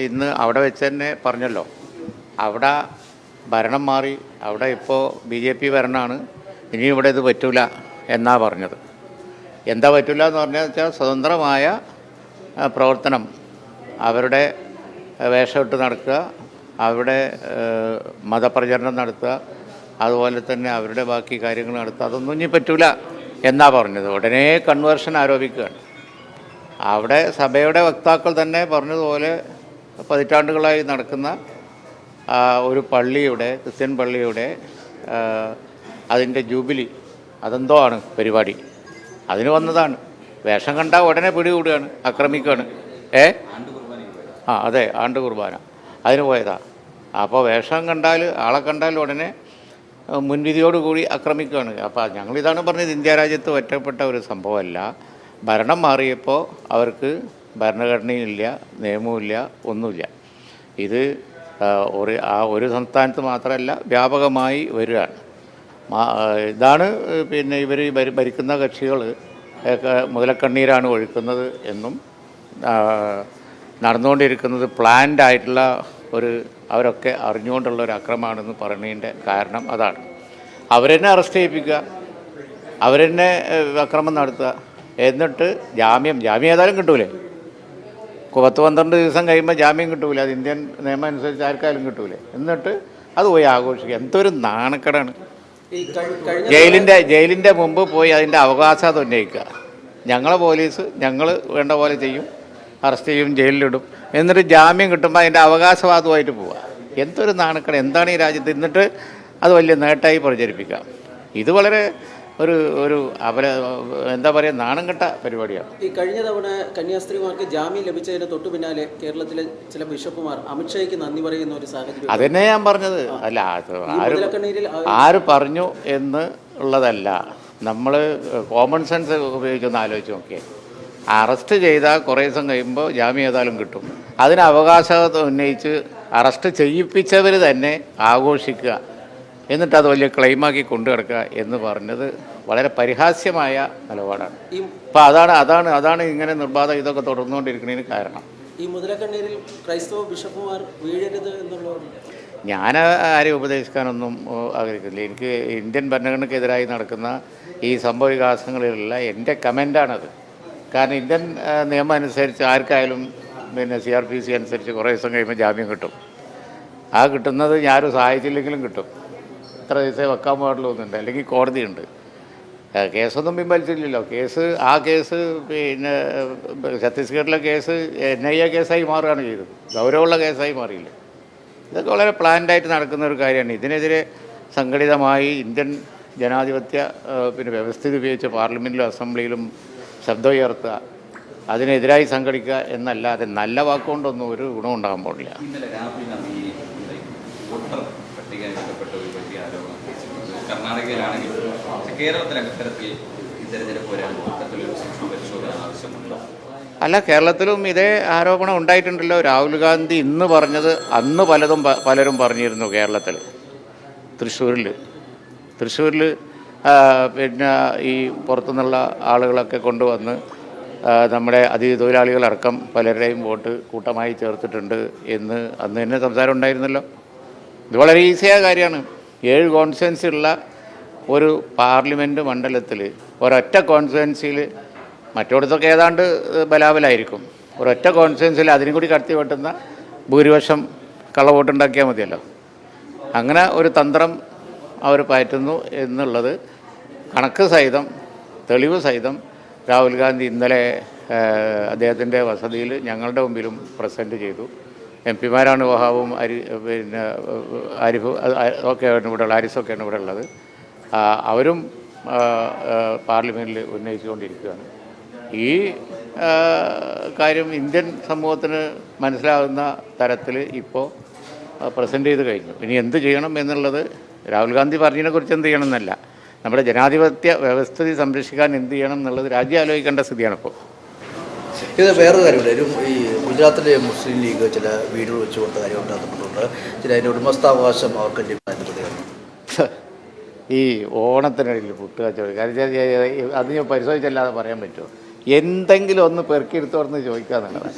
ഇന്ന് അവിടെ വെച്ച് തന്നെ പറഞ്ഞല്ലോ, അവിടെ ഭരണം മാറി, അവിടെ ഇപ്പോൾ BJP ഭരണമാണ്, ഇനി ഇവിടെ ഇത് പറ്റൂല എന്നാണ് പറഞ്ഞത്. എന്താ പറ്റില്ല എന്ന് പറഞ്ഞാൽ സ്വതന്ത്രമായ പ്രവർത്തനം, അവരുടെ വേഷമിട്ട് നടക്കുക, അവിടെ മതപ്രചരണം നടത്തുക, അതുപോലെ തന്നെ അവരുടെ ബാക്കി കാര്യങ്ങൾ നടത്തുക, അതൊന്നും ഇനി പറ്റൂല എന്നാ പറഞ്ഞത്. ഉടനെ കൺവേർഷൻ ആരോപിക്കുകയാണ്. അവിടെ സഭയുടെ വക്താക്കൾ തന്നെ പറഞ്ഞതുപോലെ പതിറ്റാണ്ടുകളായി നടക്കുന്ന ഒരു പള്ളിയുടെ, ക്രിസ്ത്യൻ പള്ളിയുടെ അതിൻ്റെ ജൂബിലി, അതെന്തോ ആണ് പരിപാടി, അതിന് വന്നതാണ്. വേഷം കണ്ടാൽ ഉടനെ പിടികൂടുകയാണ്, ആക്രമിക്കുകയാണ്. അതെ, ആണ്ട് കുർബാന അതിന് പോയതാ. അപ്പോൾ വേഷം കണ്ടാൽ, ആളെ കണ്ടാൽ ഉടനെ മുൻവിധിയോടുകൂടി ആക്രമിക്കുകയാണ്. അപ്പോൾ ഞങ്ങളിതാണ് പറഞ്ഞത്, ഇന്ത്യ രാജ്യത്ത് ഒറ്റപ്പെട്ട ഒരു സംഭവമല്ല. ഭരണം മാറിയപ്പോൾ അവർക്ക് ഭരണഘടനയില്ല, നിയമവുമില്ല, ഒന്നുമില്ല. ഇത് ഒരു സംസ്ഥാനത്ത് മാത്രമല്ല, വ്യാപകമായി വരികയാണ്. ഇതാണ് പിന്നെ ഇവർ ഭരിക്കുന്ന കക്ഷികൾ മുതലക്കണ്ണീരാണ് ഒഴുക്കുന്നത് എന്നും നടന്നുകൊണ്ടിരിക്കുന്നത് പ്ലാൻഡ് ആയിട്ടുള്ള അവരൊക്കെ അറിഞ്ഞുകൊണ്ടുള്ള ഒരു അക്രമമാണെന്ന് പറയുന്നതിൻ്റെ കാരണം അതാണ്. അവരെന്നെ അറസ്റ്റ് ചെയ്യിപ്പിക്കുക, അവരെന്നെ അക്രമം നടത്തുക, എന്നിട്ട് ജാമ്യം ഏതായാലും കിട്ടൂലേ? 10-12 ദിവസം കഴിയുമ്പോൾ ജാമ്യം കിട്ടൂല. അത് ഇന്ത്യൻ നിയമം അനുസരിച്ച് ആർക്കായാലും കിട്ടൂലേ? എന്നിട്ട് അത് പോയി ആഘോഷിക്കുക. എന്തൊരു നാണക്കേടാണ്. ജയിലിൻ്റെ മുമ്പ് പോയി അതിൻ്റെ അവകാശം ഉന്നയിക്കുക. ഞങ്ങളെ പോലീസ് ഞങ്ങൾ വേണ്ട പോലെ ചെയ്യും, അറസ്റ്റ് ചെയ്യും, ജയിലിലിടും, എന്നിട്ട് ജാമ്യം കിട്ടുമ്പോൾ അതിൻ്റെ അവകാശവാദമായിട്ട് പോവുക. എന്തൊരു നാണക്കേട്! എന്താണ് ഈ രാജ്യത്ത്? എന്നിട്ട് അത് വലിയ നേട്ടമായി പ്രചരിപ്പിക്കാം. ഇത് വളരെ ഒരു എന്താ പറയുക, നാണം കെട്ട പരിപാടിയാണ്. ഈ കഴിഞ്ഞ തവണ കന്യാസ്ത്രീമാർക്ക് ജാമ്യം ലഭിച്ചതിന് തൊട്ടു പിന്നാലെ കേരളത്തിലെ ചില ബിഷപ്പുമാർ അമിത്ഷായ്ക്ക് നന്ദി പറയുന്ന ഒരു സാഹചര്യം. അതന്നെ ഞാൻ പറഞ്ഞത്. അല്ല, ആര് പറഞ്ഞു എന്ന് ഉള്ളതല്ല, നമ്മൾ കോമൺ സെൻസ് ഉപയോഗിച്ചൊന്ന് ആലോചിച്ച് നോക്കിയേ. അറസ്റ്റ് ചെയ്താൽ കുറേ ദിവസം കഴിയുമ്പോൾ ജാമ്യം ഏതായാലും കിട്ടും. അതിന് അവകാശം ഉന്നയിച്ച് അറസ്റ്റ് ചെയ്യിപ്പിച്ചവർ തന്നെ ആഘോഷിക്കുക, എന്നിട്ട് അത് വലിയ ക്ലെയിമാക്കി കൊണ്ടുകിടക്കുക എന്ന് പറഞ്ഞത് വളരെ പരിഹാസ്യമായ നിലപാടാണ്. അപ്പോൾ അതാണ് ഇങ്ങനെ നിർബാധം ഇതൊക്കെ തുടർന്നുകൊണ്ടിരിക്കുന്നതിന് കാരണം. ഈ മുതലക്കണ്ണീരിൽ ക്രൈസ്തവ ബിഷപ്പുമാർ വീഴരുത് എന്നുള്ളത് ഞാൻ ആരെയും ഉപദേശിക്കാനൊന്നും ആഗ്രഹിക്കുന്നില്ല. എനിക്ക് ഇന്ത്യൻ ഭരണഘടനയ്ക്കെതിരായി നടക്കുന്ന ഈ സംഭവ വികാസങ്ങളിലുള്ള എൻ്റെ കമൻ്റാണത്. കാരണം ഇന്ത്യൻ നിയമം അനുസരിച്ച് ആർക്കായാലും പിന്നെ CRPC അനുസരിച്ച് കുറേ ദിവസം കഴിയുമ്പോൾ ജാമ്യം കിട്ടും. ആ കിട്ടുന്നത് ഞാനും സഹായിച്ചില്ലെങ്കിലും കിട്ടും. ഇത്ര ദിവസമേ വെക്കാൻ പാടുള്ളൂ എന്നുണ്ട്, അല്ലെങ്കിൽ കോടതിയുണ്ട്. കേസൊന്നും പിൻവലിച്ചില്ലല്ലോ. ആ കേസ് പിന്നെ ഛത്തീസ്ഗഡിലെ കേസ് NIA കേസായി മാറുകയാണ് ചെയ്തത്, ഗൗരവമുള്ള കേസായി മാറിയില്ല. ഇതൊക്കെ വളരെ പ്ലാൻഡായിട്ട് നടക്കുന്ന ഒരു കാര്യമാണ്. ഇതിനെതിരെ സംഘടിതമായി ഇന്ത്യൻ ജനാധിപത്യ വ്യവസ്ഥിതി ഉപയോഗിച്ച് പാർലമെൻറ്റിലും അസംബ്ലിയിലും ശബ്ദം ഉയർത്തുക, അതിനെതിരായി സംഘടിക്കുക എന്നല്ലാതെ നല്ല വാക്കുകൊണ്ടൊന്നും ഒരു ഗുണം ഉണ്ടാകാൻ പാടില്ല. കർണാടകയിലാണെങ്കിൽ കേരളത്തിലത്തരത്തിൽ തെരഞ്ഞെടുപ്പ് ആവശ്യമുണ്ടോ? അല്ല, കേരളത്തിലും ഇതേ ആരോപണം ഉണ്ടായിട്ടുണ്ടല്ലോ. രാഹുൽ ഗാന്ധി ഇന്ന് പറഞ്ഞത് അന്ന് പലരും പറഞ്ഞിരുന്നു. കേരളത്തിൽ തൃശ്ശൂരിൽ പിന്നെ ഈ പുറത്തുനിന്നുള്ള ആളുകളൊക്കെ കൊണ്ടുവന്ന് നമ്മുടെ അതിഥി തൊഴിലാളികളടക്കം പലരുടെയും വോട്ട് കൂട്ടമായി ചേർത്തിട്ടുണ്ട് എന്ന് അന്ന് തന്നെ സംസാരം ഉണ്ടായിരുന്നല്ലോ. ഇത് വളരെ ഈസിയായ കാര്യമാണ്. 7 കോൺസ്റ്റിറ്റ്യുവൻസി ഉള്ള ഒരു പാർലമെൻറ്റ് മണ്ഡലത്തിൽ ഒരൊറ്റ കോൺസ്റ്റിറ്റ്യുവൻസിയിൽ, മറ്റോടത്തൊക്കെ ഏതാണ്ട് ബലാബലായിരിക്കും, ഒരൊറ്റ കോൺസ്റ്റിറ്റ്യുവൻസിയിൽ അതിനും കൂടി കടത്തി വെട്ടുന്ന ഭൂരിപക്ഷം കള്ളവോട്ടുണ്ടാക്കിയാൽ മതിയല്ലോ. അങ്ങനെ ഒരു തന്ത്രം അവർ പയറ്റുന്നു എന്നുള്ളത് കണക്ക് സഹിതം, തെളിവ് സഹിതം രാഹുൽ ഗാന്ധി ഇന്നലെ അദ്ദേഹത്തിൻ്റെ വസതിയിൽ ഞങ്ങളുടെ മുമ്പിലും പ്രസൻറ്റ് ചെയ്തു. MP-മാരാണ് വഹാബും പിന്നെ ആരിഫ് ഒക്കെയാണ് ഇവിടെയുള്ള, ഹാരിസൊക്കെയാണ് ഇവിടെ ഉള്ളത്. അവരും പാർലമെൻറ്റിൽ ഉന്നയിച്ചുകൊണ്ടിരിക്കുകയാണ്. ഈ കാര്യം ഇന്ത്യൻ സമൂഹത്തിന് മനസ്സിലാകുന്ന തരത്തിൽ ഇപ്പോൾ പ്രസൻറ്റ് ചെയ്ത് കഴിഞ്ഞു. ഇനി എന്ത് ചെയ്യണം എന്നുള്ളത് രാഹുൽ ഗാന്ധി പറഞ്ഞതിനെക്കുറിച്ച് എന്ത് ചെയ്യണം എന്നല്ല, നമ്മുടെ ജനാധിപത്യ വ്യവസ്ഥിതി സംരക്ഷിക്കാൻ എന്ത് ചെയ്യണം എന്നുള്ളത് രാജ്യം ആലോചിക്കേണ്ട സ്ഥിതിയാണിപ്പോൾ. ഇത് വേറൊരു കാര്യമുണ്ട്. ഈ ഗുജറാത്തിലെ മുസ്ലിം ലീഗ് ചില വീടുകൾ വെച്ച് കൊടുത്ത കാര്യം ഉണ്ടാകുന്നുണ്ട്. ചില അതിൻ്റെ ഉടമസ്ഥാവകാശം അവർക്ക് ലഭിക്കുന്നു. ഈ ഓണത്തിനിടയിൽ പുട്ട് കച്ചവടം കാര്യം അത് ഞാൻ പരിശോധിച്ചല്ലാതെ പറയാൻ പറ്റുമോ? എന്തെങ്കിലും ഒന്ന് പെറുക്കിയെടുത്തോർന്ന് ചോദിക്കാന്നുള്ളതാണ്.